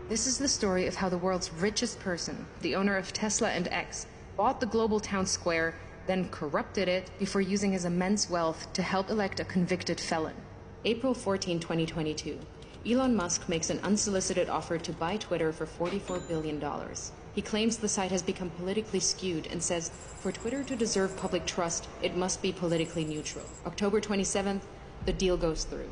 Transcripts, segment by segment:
This is the story of how the world's richest person, the owner of Tesla and X, bought the global town square, then corrupted it before using his immense wealth to help elect a convicted felon. April 14, 2022. Elon Musk makes an unsolicited offer to buy Twitter for $44 billion. He claims the site has become politically skewed and says, for Twitter to deserve public trust, it must be politically neutral. October 27th, the deal goes through.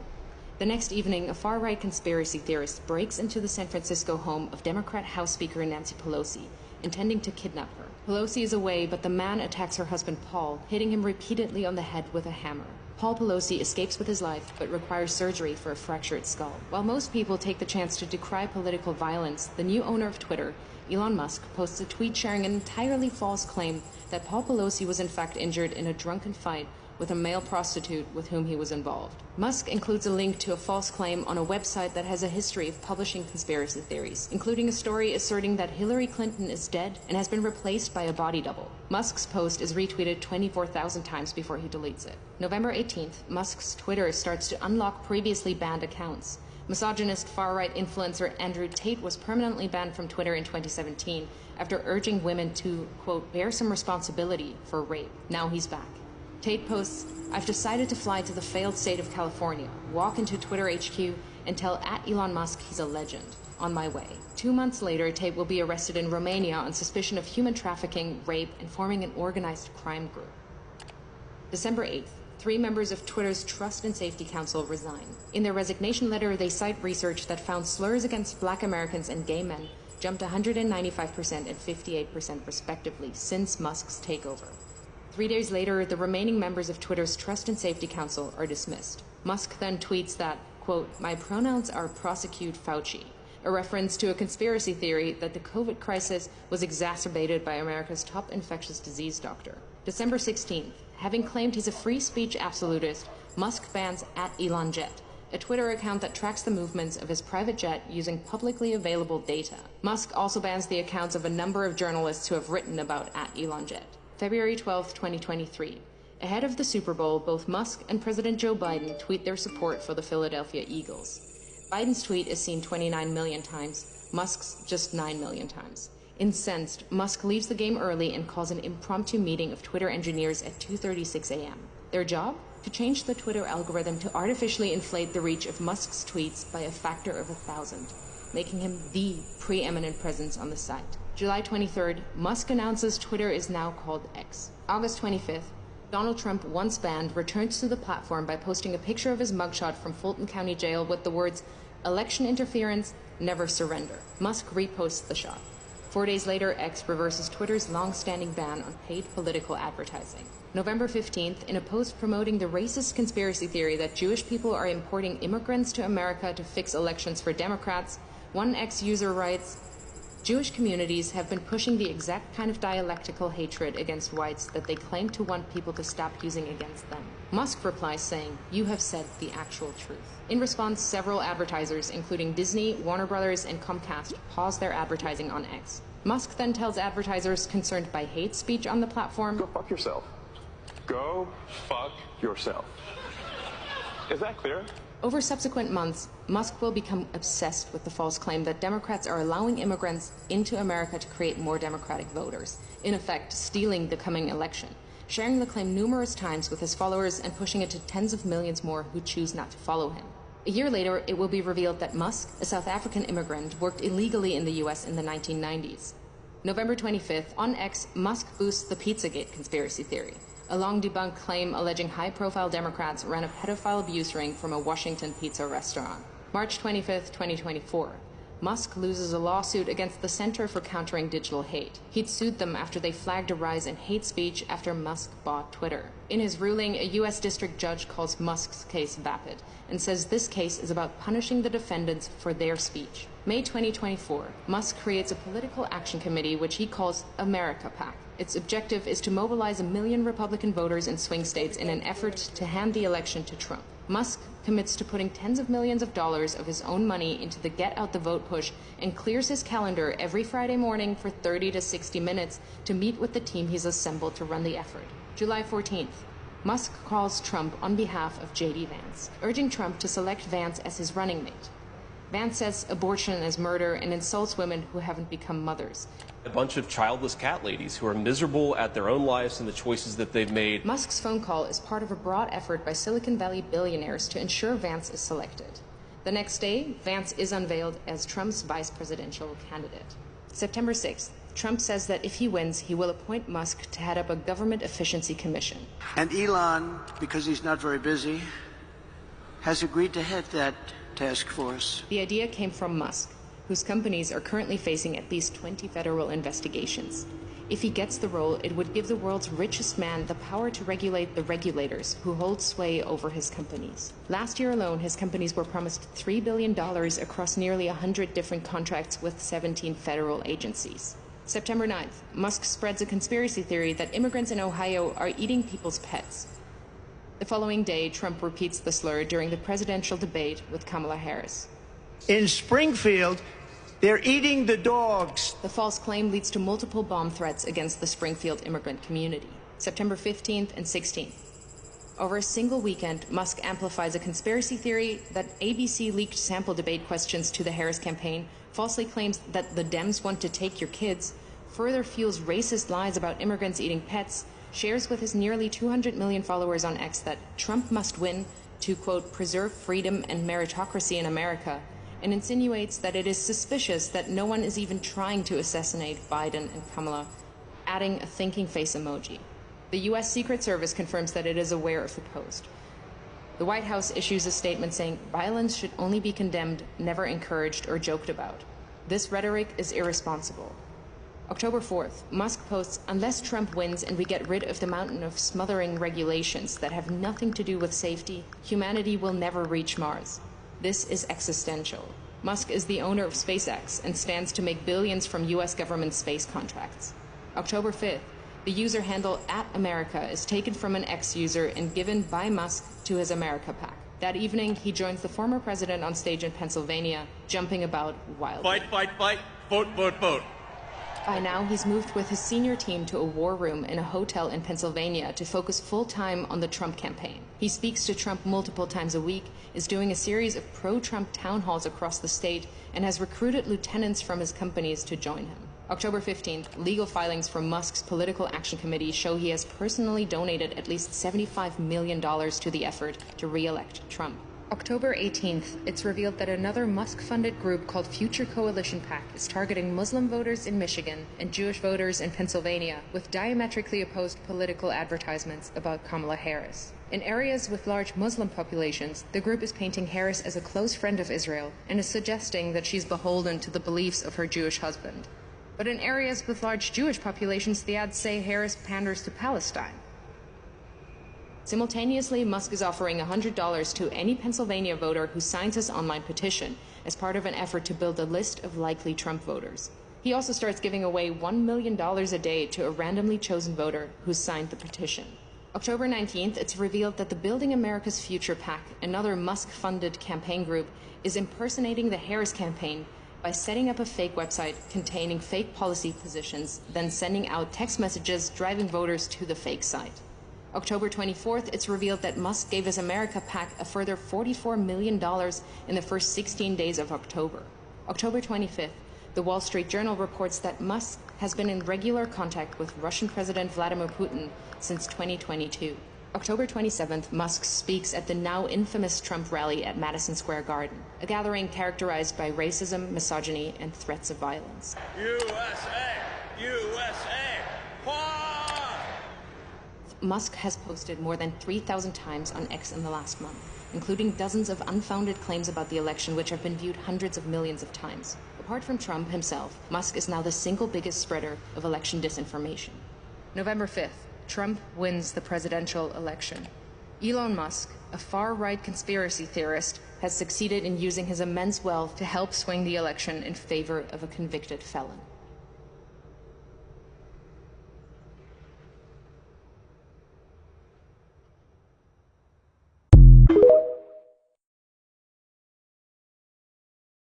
The next evening, a far-right conspiracy theorist breaks into the San Francisco home of Democrat House Speaker Nancy Pelosi, intending to kidnap her. Pelosi is away, but the man attacks her husband Paul, hitting him repeatedly on the head with a hammer. Paul Pelosi escapes with his life, but requires surgery for a fractured skull. While most people take the chance to decry political violence, the new owner of Twitter, Elon Musk, posts a tweet sharing an entirely false claim that Paul Pelosi was in fact injured in a drunken fight with a male prostitute with whom he was involved. Musk includes a link to a false claim on a website that has a history of publishing conspiracy theories, including a story asserting that Hillary Clinton is dead and has been replaced by a body double. Musk's post is retweeted 24,000 times before he deletes it. November 18th, Musk's Twitter starts to unlock previously banned accounts. Misogynist far-right influencer Andrew Tate was permanently banned from Twitter in 2017 after urging women to, quote, bear some responsibility for rape. Now he's back. Tate posts, I've decided to fly to the failed state of California, walk into Twitter HQ, and tell @Elon Musk he's a legend. On my way. 2 months later, Tate will be arrested in Romania on suspicion of human trafficking, rape, and forming an organized crime group. December 8th. 3 members of Twitter's Trust and Safety Council resign. In their resignation letter, they cite research that found slurs against Black Americans and gay men jumped 195% and 58% respectively since Musk's takeover. 3 days later, the remaining members of Twitter's Trust and Safety Council are dismissed. Musk then tweets that, quote, my pronouns are prosecute Fauci, a reference to a conspiracy theory that the COVID crisis was exacerbated by America's top infectious disease doctor. December 16th, having claimed he's a free speech absolutist, Musk bans @ElonJet, a Twitter account that tracks the movements of his private jet using publicly available data. Musk also bans the accounts of a number of journalists who have written about @ElonJet. February 12, 2023. Ahead of the Super Bowl, both Musk and President Joe Biden tweet their support for the Philadelphia Eagles. Biden's tweet is seen 29 million times, Musk's just 9 million times. Incensed, Musk leaves the game early and calls an impromptu meeting of Twitter engineers at 2:36 a.m. Their job? To change the Twitter algorithm to artificially inflate the reach of Musk's tweets by a factor of 1,000, making him the preeminent presence on the site. July 23rd, Musk announces Twitter is now called X. August 25th, Donald Trump, once banned, returns to the platform by posting a picture of his mugshot from Fulton County Jail with the words, election interference, never surrender. Musk reposts the shot. 4 days later, X reverses Twitter's long-standing ban on paid political advertising. November 15th, in a post promoting the racist conspiracy theory that Jewish people are importing immigrants to America to fix elections for Democrats, one X user writes, Jewish communities have been pushing the exact kind of dialectical hatred against whites that they claim to want people to stop using against them. Musk replies saying, you have said the actual truth. In response, several advertisers, including Disney, Warner Brothers, and Comcast, pause their advertising on X. Musk then tells advertisers concerned by hate speech on the platform, go fuck yourself. Go fuck yourself. Is that clear? Over subsequent months, Musk will become obsessed with the false claim that Democrats are allowing immigrants into America to create more Democratic voters, in effect stealing the coming election, sharing the claim numerous times with his followers and pushing it to tens of millions more who choose not to follow him. A year later, it will be revealed that Musk, a South African immigrant, worked illegally in the US in the 1990s. November 25th, on X, Musk boosts the Pizzagate conspiracy theory, a long-debunked claim alleging high-profile Democrats ran a pedophile abuse ring from a Washington pizza restaurant. March 25th, 2024. Musk loses a lawsuit against the Center for Countering Digital Hate. He'd sued them after they flagged a rise in hate speech after Musk bought Twitter. In his ruling, a U.S. district judge calls Musk's case vapid and says this case is about punishing the defendants for their speech. May 2024, Musk creates a political action committee which he calls America PAC. Its objective is to mobilize 1 million Republican voters in swing states in an effort to hand the election to Trump. Musk commits to putting tens of millions of dollars of his own money into the Get Out the Vote push and clears his calendar every Friday morning for 30 to 60 minutes to meet with the team he's assembled to run the effort. July 14th. Musk calls Trump on behalf of J.D. Vance, urging Trump to select Vance as his running mate. Vance says abortion is murder and insults women who haven't become mothers. A bunch of childless cat ladies who are miserable at their own lives and the choices that they've made. Musk's phone call is part of a broad effort by Silicon Valley billionaires to ensure Vance is selected. The next day, Vance is unveiled as Trump's vice presidential candidate. September 6th, Trump says that if he wins, he will appoint Musk to head up a government efficiency commission. And Elon, because he's not very busy, has agreed to head that task force. The idea came from Musk, whose companies are currently facing at least 20 federal investigations. If he gets the role, it would give the world's richest man the power to regulate the regulators who hold sway over his companies. Last year alone, his companies were promised $3 billion across nearly 100 different contracts with 17 federal agencies. September 9th, Musk spreads a conspiracy theory that immigrants in Ohio are eating people's pets. The following day, Trump repeats the slur during the presidential debate with Kamala Harris. In Springfield, they're eating the dogs. The false claim leads to multiple bomb threats against the Springfield immigrant community. September 15th and 16th. Over a single weekend, Musk amplifies a conspiracy theory that ABC leaked sample debate questions to the Harris campaign, falsely claims that the Dems want to take your kids, further fuels racist lies about immigrants eating pets, shares with his nearly 200 million followers on X that Trump must win to, quote, preserve freedom and meritocracy in America, and insinuates that it is suspicious that no one is even trying to assassinate Biden and Kamala, adding a thinking face emoji. The U.S. Secret Service confirms that it is aware of the post. The White House issues a statement saying violence should only be condemned, never encouraged or joked about. This rhetoric is irresponsible. October 4th, Musk posts, unless Trump wins and we get rid of the mountain of smothering regulations that have nothing to do with safety, humanity will never reach Mars. This is existential. Musk is the owner of SpaceX and stands to make billions from U.S. government space contracts. October 5th, the user handle @America is taken from an X user and given by Musk to his America PAC. That evening, he joins the former president on stage in Pennsylvania, jumping about wildly. Fight, fight, fight, vote, vote, vote. By now, he's moved with his senior team to a war room in a hotel in Pennsylvania to focus full-time on the Trump campaign. He speaks to Trump multiple times a week, is doing a series of pro-Trump town halls across the state, and has recruited lieutenants from his companies to join him. October 15th, legal filings from Musk's Political Action Committee show he has personally donated at least $75 million to the effort to re-elect Trump. October 18th, it's revealed that another Musk-funded group called Future Coalition PAC is targeting Muslim voters in Michigan and Jewish voters in Pennsylvania with diametrically opposed political advertisements about Kamala Harris. In areas with large Muslim populations, the group is painting Harris as a close friend of Israel and is suggesting that she's beholden to the beliefs of her Jewish husband. But in areas with large Jewish populations, the ads say Harris panders to Palestine. Simultaneously, Musk is offering $100 to any Pennsylvania voter who signs his online petition as part of an effort to build a list of likely Trump voters. He also starts giving away $1 million a day to a randomly chosen voter who's signed the petition. October 19th, it's revealed that the Building America's Future PAC, another Musk-funded campaign group, is impersonating the Harris campaign by setting up a fake website containing fake policy positions, then sending out text messages driving voters to the fake site. October 24th, it's revealed that Musk gave his America PAC a further $44 million in the first 16 days of October. October 25th, the Wall Street Journal reports that Musk has been in regular contact with Russian President Vladimir Putin since 2022. October 27th, Musk speaks at the now infamous Trump rally at Madison Square Garden, a gathering characterized by racism, misogyny, and threats of violence. USA! USA! Musk has posted more than 3,000 times on X in the last month, including dozens of unfounded claims about the election which have been viewed hundreds of millions of times. Apart from Trump himself, Musk is now the single biggest spreader of election disinformation. November 5th, Trump wins the presidential election. Elon Musk, a far-right conspiracy theorist, has succeeded in using his immense wealth to help swing the election in favor of a convicted felon.